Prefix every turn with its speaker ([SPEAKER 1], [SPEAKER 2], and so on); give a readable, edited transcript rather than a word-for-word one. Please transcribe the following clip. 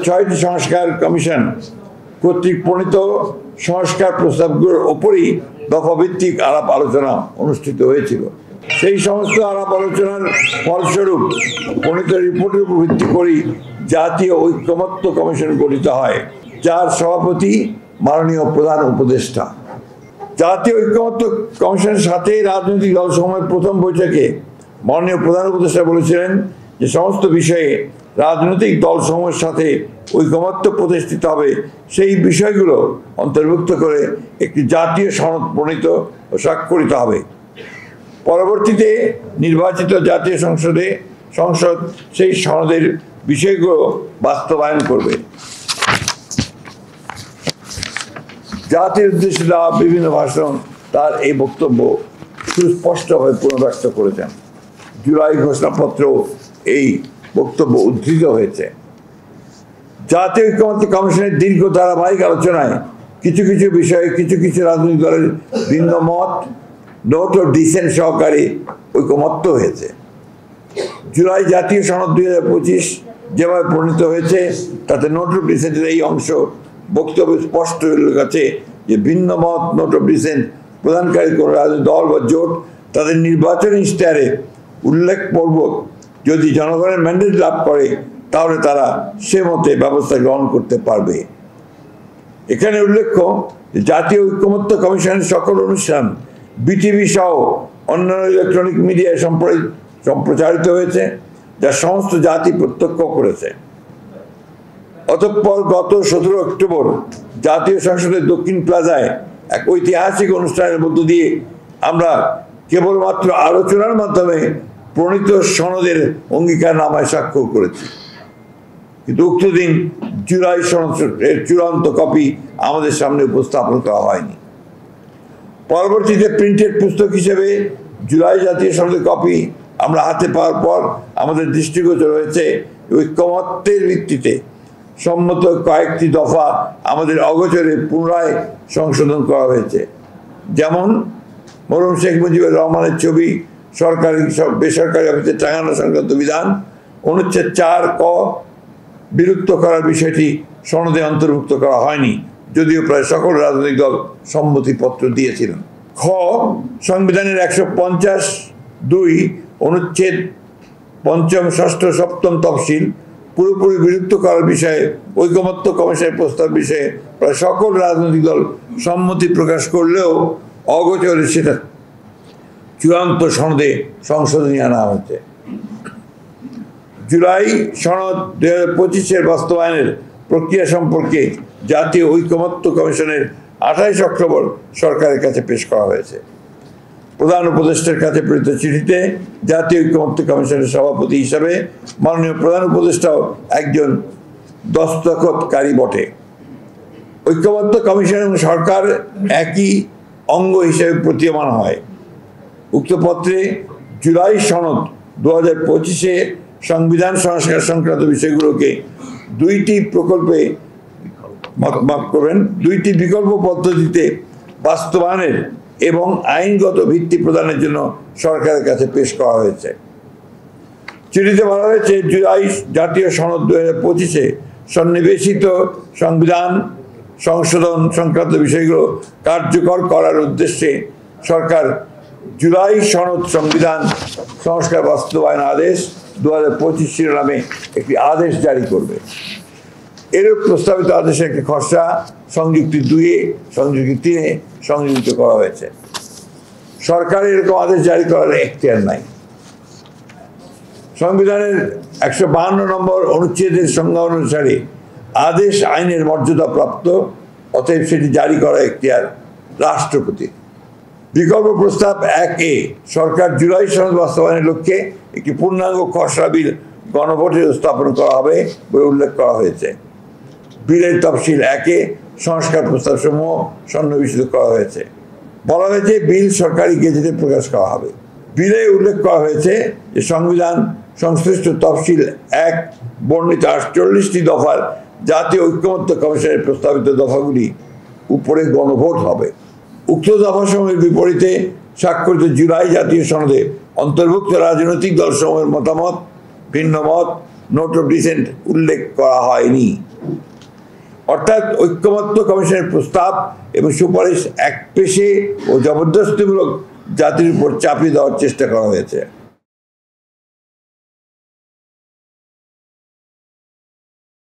[SPEAKER 1] 6টি সংস্কার কমিশন কর্তৃক প্রণীত সংস্কার প্রস্তাবগুলোর ওপরই দফাভিত্তিক আলাপ আলোচনা অনুষ্ঠিত হয়েছিল। সেই সমস্ত আলাপ আলোচনার ফলস্বরূপ প্রণীত রিপোর্টের উপর ভিত্তি করেই জাতীয় ঐকমত্য কমিশন গঠিত হয়, যার সভাপতি মাননীয় প্রধান উপদেষ্টা। জাতীয় ঐকমত্য কমিশনের সাথে রাজনৈতিক দলসমূহের প্রথম বৈঠকে মাননীয় প্রধান উপদেষ্টা বলেছিলেন যে সমস্ত বিষয়ে রাজনৈতিক দলসমূহের সাথে ঐকমত্য প্রতিষ্ঠিত হবে, সেই বিষয়গুলো অন্তর্ভুক্ত করে একটি জাতীয় সনদ প্রণীত ও স্বাক্ষরিত হবে। পরবর্তীতে নির্বাচিত জাতীয় সংসদ সেই সনদের বিষয়গুলো বাস্তবায়ন করবে। জাতির উদ্দেশ্যে দেওয়া বিভিন্ন ভাষণ তার এই বক্তব্য সুস্পষ্টভাবে পুনর্ব্যক্ত করেছেন। জুলাই ঘোষণাপত্র এই বক্তব্য উদ্ধৃত হয়েছে। জাতীয় ঐকমত্য কমিশনের দীর্ঘ ধারাবাহিক আলোচনায় কিছু কিছু বিষয়ে কিছু কিছু রাজনৈতিক দলের ভিন্ন মত, নোট ও ডিসেন্ট সহকারে ঐকমত্য হয়েছে। জুলাই জাতীয় সনদ 2025 যেভাবে প্রণীত হয়েছে তাতে নোট অফ ডিসেন্টের এই অংশ বক্তব্য স্পষ্ট উল্লেখ আছে যে ভিন্ন মত, নোট অফ ডিসেন্ট প্রদানকারী কোনো রাজনৈতিক দল বা জোট তাদের নির্বাচনী ইশতেহারে উল্লেখপূর্বক যদি জনগণের ম্যান্ডেট লাভ করে তাহলে তারা সে মতে ব্যবস্থা গ্রহণ করতে পারবে। এখানে উল্লেখ্য জাতীয় ঐকমত্য কমিশনের সকল অনুষ্ঠান বিটিভি সহ অন্যান্য ইলেকট্রনিক মিডিয়ায় সম্প্রচারিত হয়েছে, যা সমস্ত জাতি প্রত্যক্ষ করেছে। অতঃপর গত 17 অক্টোবর জাতীয় সংসদের দক্ষিণ প্লাজায় এক ঐতিহাসিক অনুষ্ঠানের মধ্য দিয়ে আমরা কেবলমাত্র আলোচনার মাধ্যমে প্রণীত সনদের অঙ্গীকারনামায় স্বাক্ষর করেছি, কিন্তু উক্ত দিন জুলাই সনদের চূড়ান্ত কপি আমাদের সামনে উপস্থাপন করা হয়নি। পরবর্তীতে প্রিন্টেড পুস্তক হিসেবে জুলাই জাতীয় সনদের কপি আমরা হাতে পাওয়ার পর আমাদের দৃষ্টিগোচর হয়েছে ঐকমত্যের ভিত্তিতে সম্মত কয়েকটি দফা আমাদের অগোচরে পুনরায় সংশোধন করা হয়েছে। যেমন মরহুম শেখ মুজিবুর রহমানের ছবি সরকারি বেসরকারি অফিসে টাঙানো সংক্রান্ত বিধান অনুচ্ছেদ 4 ক বিলুপ্ত করার বিষয়টি সনদে অন্তর্ভুক্ত করা হয়নি, যদিও প্রায় সকল রাজনৈতিক দল সম্মতিপত্র দিয়েছিলেন। খ সংবিধানের 150(2) অনুচ্ছেদ 5ম, 6ষ্ঠ, 7ম তফসিল পুরোপুরি বিলুপ্ত করার বিষয়ে ঐকমত্য কমিশনের প্রস্তাব বিষয়ে প্রায় সকল রাজনৈতিক দল সম্মতি প্রকাশ করলেও অগোচরে সেটা চূড়ান্ত সনদে সংশোধনী আনা হয়েছে। জুলাই সনদ 2025-এর বাস্তবায়নের প্রক্রিয়া সম্পর্কে জাতীয় ঐকমত্য কমিশনের 28 অক্টোবর সরকারের কাছে পেশ করা হয়েছে। প্রধান উপদেষ্টার কাছে প্রেরিত চিঠিতে জাতীয় ঐকমত্য কমিশনের সভাপতি হিসাবে মাননীয় প্রধান উপদেষ্টাও একজন দস্তখতকারী বটে। ঐকমত্য কমিশন এবং সরকার একই অঙ্গ হিসেবে প্রতীয়মান হয়। উক্ত পত্রে জুলাই সনদ 2025-এ সংবিধান সংস্কার সংক্রান্ত বিষয়গুলোকে দুইটি বিকল্প পদ্ধতিতে বাস্তবায়নের এবং আইনগত ভিত্তি প্রদানের জন্য সরকারের কাছে পেশ করা হয়েছে। চিঠিতে বলা হয়েছে জুলাই জাতীয় সনদ 2025-এ সন্নিবেশিত সংবিধান সংশোধন সংক্রান্ত বিষয়গুলো কার্যকর করার উদ্দেশ্যে সরকার জুলাই সনদ সংবিধান সংস্কার বাস্তবায়ন আদেশ 2025 শিরোনামে একটি আদেশ জারি করবে। এরূপ প্রস্তাবিত আদেশের একটি খসড়া সংযুক্তি 2-এ, সংযুক্তি 3-এ সংযোজিত করা হয়েছে। সরকারের এরকম আদেশ জারি করার এখতিয়ার নাই। সংবিধানের 152 নম্বর অনুচ্ছেদের সংজ্ঞা অনুসারে আদেশ আইনের মর্যাদা প্রাপ্ত, অতএব সেটি জারি করা এখতিয়ার রাষ্ট্রপতির। বিকল্প প্রস্তাব 1-এ সরকার জুলাই সনদ বাস্তবায়নের লক্ষ্যে একটি পূর্ণাঙ্গ খসড়া বিল গণভোটে স্থাপন করা হবে বলে উল্লেখ করা হয়েছে। বিলের তফসিল 1-এ সংস্কার প্রস্তাব সমূহ সন্নিবেশিত করা হয়েছে। বলা হয়েছে বিল সরকারি গেজেটে প্রকাশ করা হবে। বিলে উল্লেখ করা হয়েছে যে সংবিধান সংশ্লিষ্ট তফসিল 1 বর্ণিত 48টি দফার জাতীয় ঐকমত্য কমিশনের প্রস্তাবিত দফাগুলি উপরে গণভোট হবে। উক্ত দফাসমূহের বিপরীতে স্বাক্ষরিত জুলাই জাতীয় সনদে অন্তর্ভুক্ত রাজনৈতিক দলসমূহের মতামত, ভিন্ন মত, নোট অফ ডিসেন্ট উল্লেখ করা হয়নি। অর্থাৎ ঐক্যমত্য কমিশনের প্রস্তাব এবং সুপারিশ একপেশে ও জবরদস্তিমূলক জাতির উপর চাপিয়ে দেওয়ার চেষ্টা করা হয়েছে।